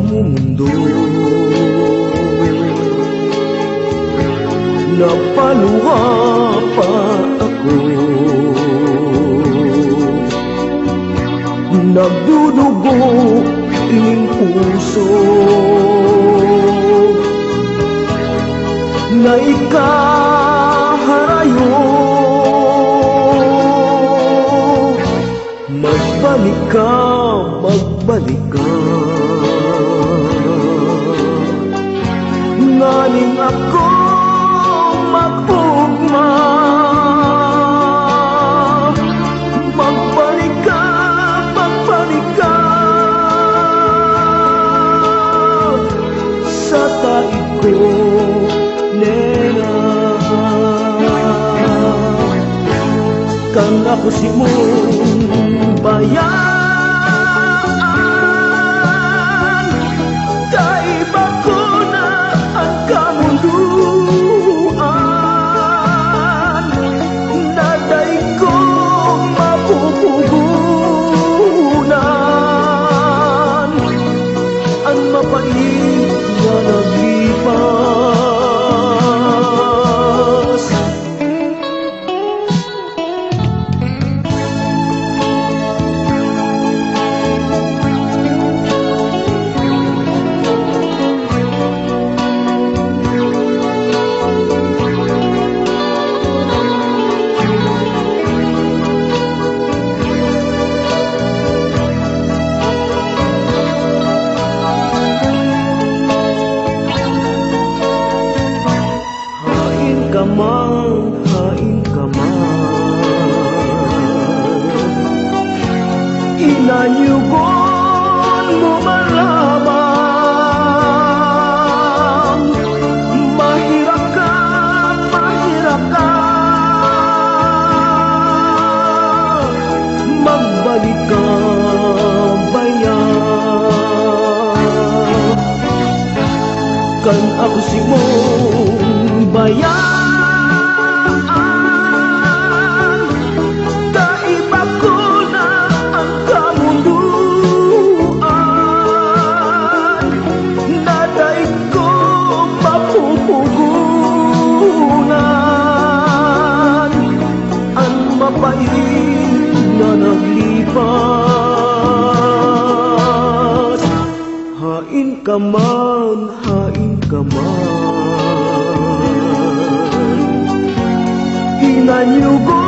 Mundo napaluha pa ako, nagdudugo ining puso na ikaharayo. Magbalik ka, magbalik ka, nganing ako mag-ugma. Magbalik ka, magbalik ka sa taig ko, nena. Kang ako si mong bayan, mapait na naglipas. Hain ka man, inanyugon mo malamang. Mahirap ka, mahirap ka, magbalik ka bayan. Kan ako si mong bayan, mapait na naglipas. Hain ka man, hain ka man, inanyugo